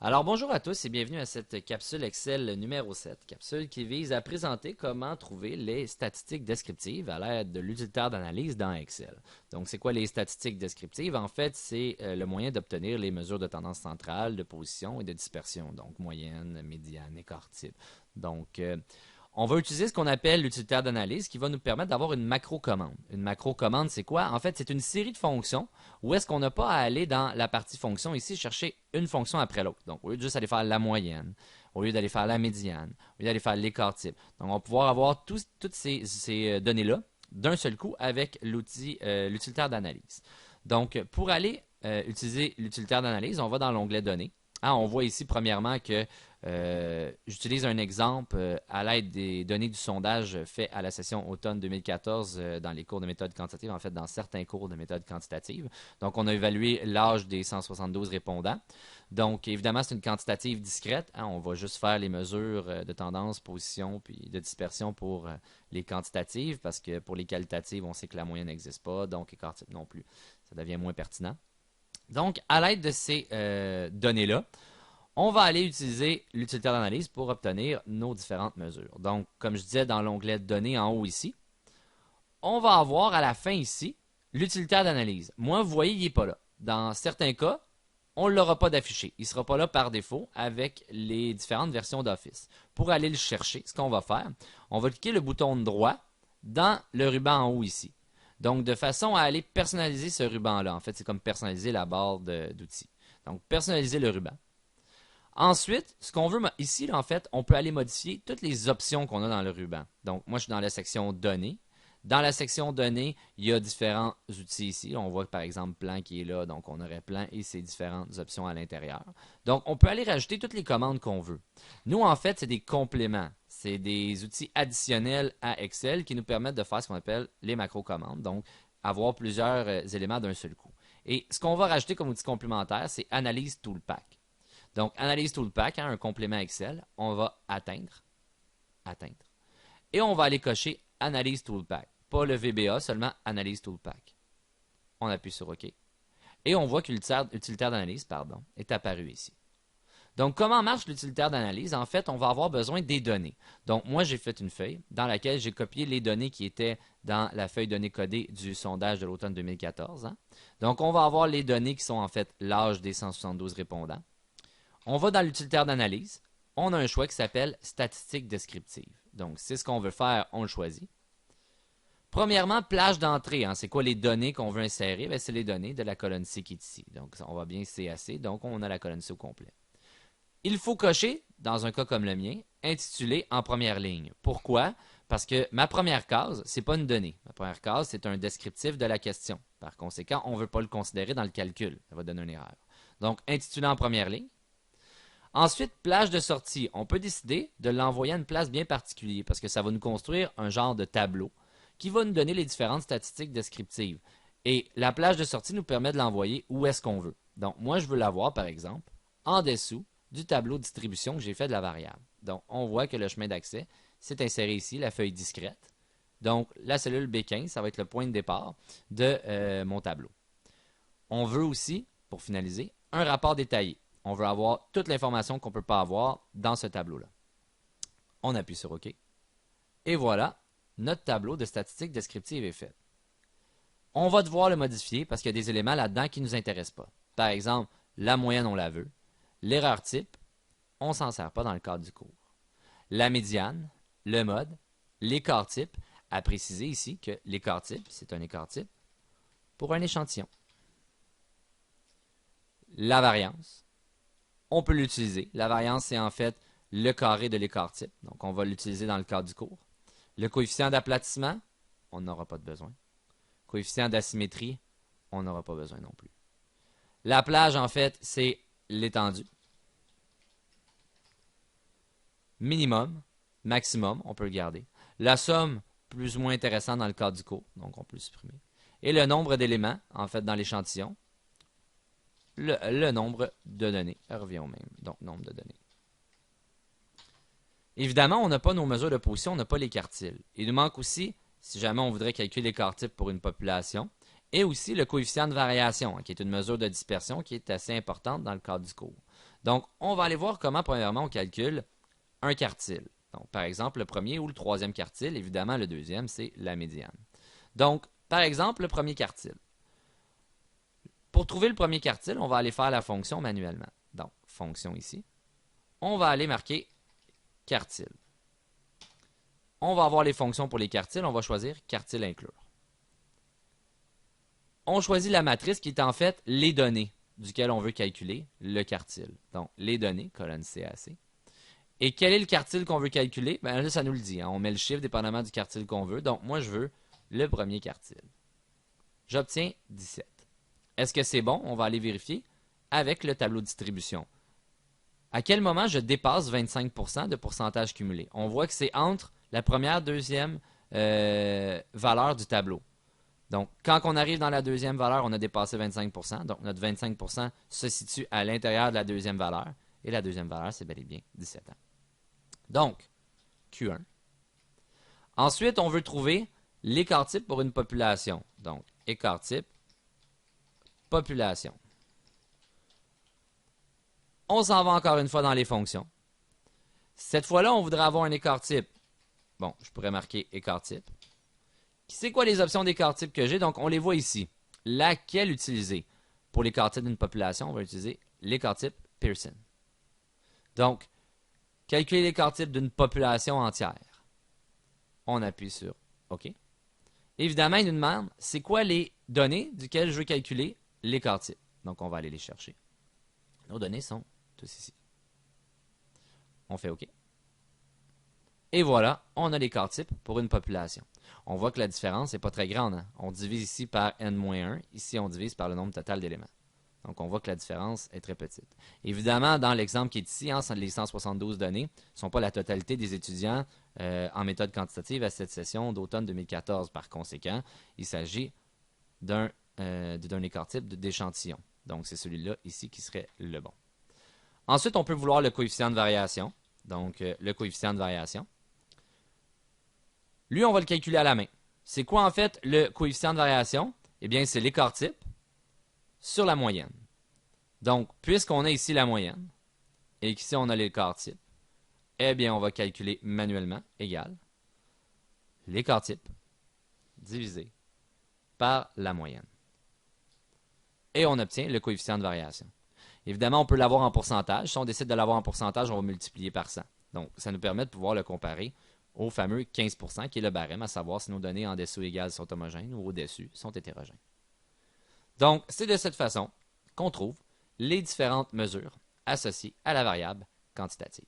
Alors bonjour à tous et bienvenue à cette capsule Excel numéro 7, capsule qui vise à présenter comment trouver les statistiques descriptives à l'aide de l'utilitaire d'analyse dans Excel. Donc c'est quoi les statistiques descriptives? En fait, c'est le moyen d'obtenir les mesures de tendance centrale, de position et de dispersion, donc moyenne, médiane, écart type. Donc on va utiliser ce qu'on appelle l'utilitaire d'analyse qui va nous permettre d'avoir une macro-commande. Une macro-commande, c'est quoi? En fait, c'est une série de fonctions où est-ce qu'on n'a pas à aller dans la partie fonction ici chercher une fonction après l'autre. Donc, au lieu de juste aller faire la moyenne, au lieu d'aller faire la médiane, au lieu d'aller faire l'écart type. Donc, on va pouvoir avoir toutes ces données-là d'un seul coup avec l'utilitaire d'analyse. Donc, pour aller utiliser l'utilitaire d'analyse, on va dans l'onglet Données. On voit ici, premièrement, que j'utilise un exemple à l'aide des données du sondage fait à la session automne 2014 dans les cours de méthode quantitative, en fait, dans certains cours de méthode quantitative. Donc, on a évalué l'âge des 172 répondants. Donc, évidemment, c'est une quantitative discrète. On va juste faire les mesures de tendance, position, puis de dispersion pour les quantitatives, parce que pour les qualitatives, on sait que la moyenne n'existe pas, donc écart type non plus. Ça devient moins pertinent. Donc, à l'aide de ces données-là, on va aller utiliser l'utilitaire d'analyse pour obtenir nos différentes mesures. Donc, comme je disais dans l'onglet Données en haut ici, on va avoir à la fin ici l'utilitaire d'analyse. Moi, vous voyez, il n'est pas là. Dans certains cas, on ne l'aura pas d'affiché. Il ne sera pas là par défaut avec les différentes versions d'Office. Pour aller le chercher, ce qu'on va faire, on va cliquer le bouton droit dans le ruban en haut ici. Donc, de façon à aller personnaliser ce ruban-là. En fait, c'est comme personnaliser la barre d'outils. Donc, personnaliser le ruban. Ensuite, ce qu'on veut ici, là, en fait, on peut aller modifier toutes les options qu'on a dans le ruban. Donc, moi, je suis dans la section Données. Dans la section Données, il y a différents outils ici. On voit par exemple plan qui est là, donc on aurait plan et ses différentes options à l'intérieur. Donc, on peut aller rajouter toutes les commandes qu'on veut. Nous, en fait, c'est des compléments. C'est des outils additionnels à Excel qui nous permettent de faire ce qu'on appelle les macro-commandes, donc avoir plusieurs éléments d'un seul coup. Et ce qu'on va rajouter comme outil complémentaire, c'est Analyse Toolpack. Donc, Analyse Toolpack, un complément Excel, on va atteindre, et on va aller cocher Analyse Toolpack. Pas le VBA, seulement Analyse Toolpack. On appuie sur OK. Et on voit que l'utilitaire d'analyse est apparu ici. Donc, comment marche l'utilitaire d'analyse? En fait, on va avoir besoin des données. Donc, moi, j'ai fait une feuille dans laquelle j'ai copié les données qui étaient dans la feuille données codée du sondage de l'automne 2014. Donc, on va avoir les données qui sont en fait l'âge des 172 répondants. On va dans l'utilitaire d'analyse. On a un choix qui s'appelle statistiques descriptives. Donc, c'est ce qu'on veut faire, on le choisit. Premièrement, plage d'entrée. C'est quoi les données qu'on veut insérer? C'est les données de la colonne C qui est ici. Donc, on va bien CAC. Donc, on a la colonne C au complet. Il faut cocher, dans un cas comme le mien, intitulé en première ligne. Pourquoi? Parce que ma première case, ce n'est pas une donnée. Ma première case, c'est un descriptif de la question. Par conséquent, on ne veut pas le considérer dans le calcul. Ça va donner une erreur. Donc, intitulé en première ligne. Ensuite, plage de sortie. On peut décider de l'envoyer à une place bien particulière parce que ça va nous construire un genre de tableau qui va nous donner les différentes statistiques descriptives. Et la plage de sortie nous permet de l'envoyer où est-ce qu'on veut. Donc, moi, je veux l'avoir, par exemple, en dessous du tableau de distribution que j'ai fait de la variable. Donc, on voit que le chemin d'accès, c'est inséré ici, la feuille discrète. Donc, la cellule B15, ça va être le point de départ de mon tableau. On veut aussi, pour finaliser, un rapport détaillé. On veut avoir toute l'information qu'on ne peut pas avoir dans ce tableau-là. On appuie sur OK. Et voilà, notre tableau de statistiques descriptives est fait. On va devoir le modifier parce qu'il y a des éléments là-dedans qui ne nous intéressent pas. Par exemple, la moyenne, on la veut. L'erreur type, on ne s'en sert pas dans le cadre du cours. La médiane, le mode, l'écart type, à préciser ici que l'écart type, c'est un écart type pour un échantillon. La variance, on peut l'utiliser. La variance, c'est en fait le carré de l'écart type. Donc, on va l'utiliser dans le cadre du cours. Le coefficient d'aplatissement, on n'aura pas de besoin. Coefficient d'asymétrie, on n'aura pas besoin non plus. La plage, en fait, c'est l'étendue. Minimum, maximum, on peut le garder. La somme, plus ou moins intéressante dans le cadre du cours, donc on peut le supprimer. Et le nombre d'éléments, en fait, dans l'échantillon, le nombre de données revient au même, donc nombre de données. Évidemment, on n'a pas nos mesures de position, on n'a pas les quartiles. Il nous manque aussi, si jamais on voudrait calculer l'écart type pour une population, et aussi le coefficient de variation, qui est une mesure de dispersion qui est assez importante dans le cadre du cours. Donc, on va aller voir comment, premièrement, on calcule un quartile. Donc, par exemple, le premier ou le troisième quartile. Évidemment, le deuxième, c'est la médiane. Donc, par exemple, le premier quartile. Pour trouver le premier quartile, on va aller faire la fonction manuellement. Donc, fonction ici. On va aller marquer quartile. On va avoir les fonctions pour les quartiles. On va choisir quartile inclure. On choisit la matrice qui est en fait les données duquel on veut calculer le quartile. Donc, les données, colonne CAC. Et quel est le quartile qu'on veut calculer? Ben là, ça nous le dit. Hein? On met le chiffre dépendamment du quartile qu'on veut. Donc, moi, je veux le premier quartile. J'obtiens 17. Est-ce que c'est bon? On va aller vérifier avec le tableau de distribution. À quel moment je dépasse 25% de pourcentage cumulé? On voit que c'est entre la première et deuxième valeur du tableau. Donc, quand on arrive dans la deuxième valeur, on a dépassé 25%. Donc, notre 25% se situe à l'intérieur de la deuxième valeur. Et la deuxième valeur, c'est bel et bien 17 ans. Donc, Q1. Ensuite, on veut trouver l'écart type pour une population. Donc, écart type, population. On s'en va encore une fois dans les fonctions. Cette fois-là, on voudrait avoir un écart type. Bon, je pourrais marquer écart type. C'est quoi les options d'écart type que j'ai? Donc, on les voit ici. Laquelle utiliser? Pour l'écart type d'une population, on va utiliser l'écart type Pearson. Donc, calculer l'écart type d'une population entière. On appuie sur OK. Évidemment, il nous demande c'est quoi les données duquel je veux calculer l'écart type. Donc, on va aller les chercher. Nos données sont tous ici. On fait OK. Et voilà, on a l'écart type pour une population. On voit que la différence n'est pas très grande. Hein? On divise ici par n-1. Ici, on divise par le nombre total d'éléments. Donc, on voit que la différence est très petite. Évidemment, dans l'exemple qui est ici, hein, les 172 données ne sont pas la totalité des étudiants en méthode quantitative à cette session d'automne 2014. Par conséquent, il s'agit d'un écart type d'échantillon. Donc, c'est celui-là ici qui serait le bon. Ensuite, on peut vouloir le coefficient de variation. Donc, le coefficient de variation. Lui, on va le calculer à la main. C'est quoi en fait le coefficient de variation? Eh bien, c'est l'écart type sur la moyenne. Donc, puisqu'on a ici la moyenne et qu'ici on a l'écart type, eh bien, on va calculer manuellement égal l'écart type divisé par la moyenne. Et on obtient le coefficient de variation. Évidemment, on peut l'avoir en pourcentage. Si on décide de l'avoir en pourcentage, on va multiplier par 100. Donc, ça nous permet de pouvoir le comparer au fameux 15% qui est le barème, à savoir si nos données en dessous égales sont homogènes ou au-dessus sont hétérogènes. Donc, c'est de cette façon qu'on trouve les différentes mesures associées à la variable quantitative.